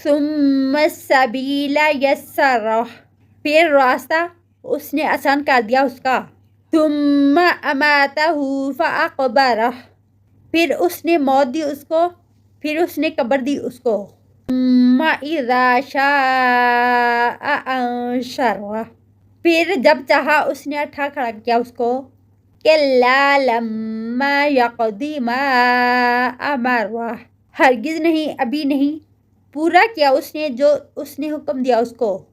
ثم السبیل یسرہ، پھر راستہ اس نے آسان کر دیا اس کا. ثم اماتہ فاقبرہ، پھر اس نے موت دی اس کو، پھر اس نے قبر دی اس کو. ثم اذا شاء انشرہ، پھر جب چاہا اس نے اٹھا کھڑا کیا اس کو. کلا لما یقض ما امرہ، ہرگز نہیں، ابھی نہیں پورا کیا اس نے جو اس نے حکم دیا اس کو.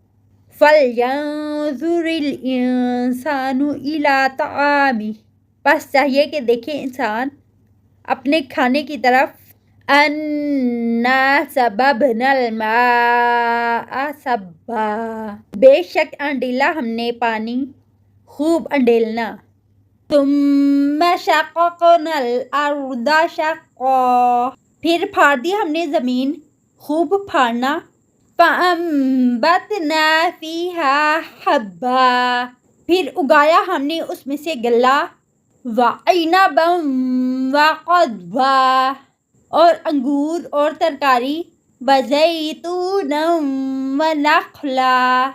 فَلْيَنظُرِ الْإِنسَانُ إِلَىٰ طَعَامِهِ، بس چاہیے کہ دیکھے انسان اپنے کھانے کی طرف. أَنَّا صَبَبْنَا الْمَاءَ صَبًّا، بے شک انڈیلا ہم نے پانی خوب انڈیلنا. ثُمَّ شَقَقْنَا الْأَرْضَ شَقًّا، پھر پھاڑ دی ہم نے زمین خوب پھاڑنا. فَأَنبَتْنَا فِيهَا حَبًّا، پھر اگایا ہم نے اس میں سے غلہ. وَعِنَبًا وَقَضْبًا، اور انگور اور ترکاری. وَزَيْتُونًا وَنَخْلًا،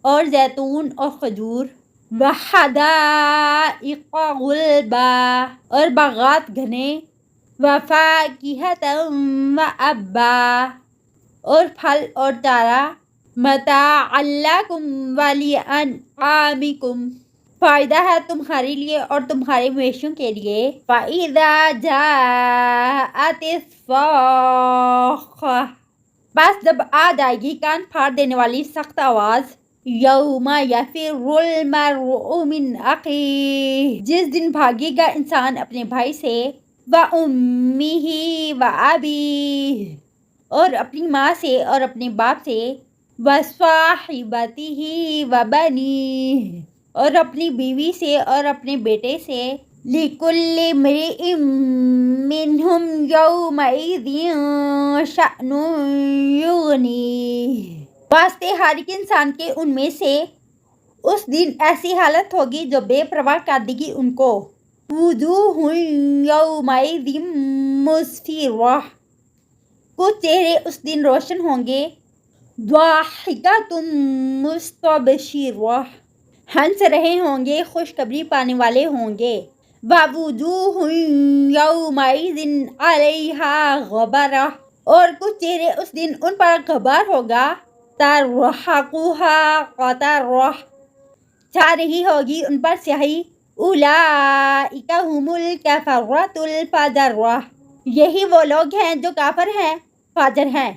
اور زیتون اور کھجور. وَحَدَائِقَ غُلْبًا، اور باغات گھنے. وَفَاكِهَةً وَأَبًّا، اور پھل اور چارہ. مَتَاعًا لَكُمْ وَلِأَنْعَامِكُمْ، فائدہ ہے تمہارے لیے اور تمہارے مویشیوں کے لیے. فَإِذَا جَاءَتِ الصَّاخَّةُ، بس جب آ جائے گی کان پھاڑ دینے والی سخت آواز. یوم یفر المرء من اخیہ، جس دن بھاگے گا انسان اپنے بھائی سے. وَأُمِّهِ وَأَبِيهِ، اور اپنی ماں سے اور اپنے باپ سے. وَصَاحِبَتِهِ وَبَنِيهِ، اور اپنی بیوی سے اور اپنے بیٹے سے. لِكُلِّ امْرِئٍ مِّنْهُمْ يَوْمَئِذٍ شَأْنٌ يُغْنِيهِ، واسطے ہر ایک انسان کے ان میں سے اس دن ایسی حالت ہوگی جو بے پرواہ کر دے گی ان کو. وُجُوهٌ يَوْمَئِذٍ مُسْفِرَةٌ، کچھ چہرے اس دن روشن ہوں گے. ضَاحِكَةٌ مُسْتَبْشِرَةٌ، ہنس رہے ہوں گے، خوشخبری پانے والے ہوں گے. وَوُجُوهٌ يَوْمَئِذٍ عَلَيْهَا غَبَرَةٌ، اور کچھ چہرے اس دن ان پر غبار ہوگا. تَرْهَقُهَا قَتَرَةٌ، چھا رہی ہوگی ان پر سیاہی. أُولَئِكَ هُمُ الْكَفَرَةُ الْفَجَرَةُ، یہی وہ لوگ ہیں جو کافر ہیں، فاجر ہیں.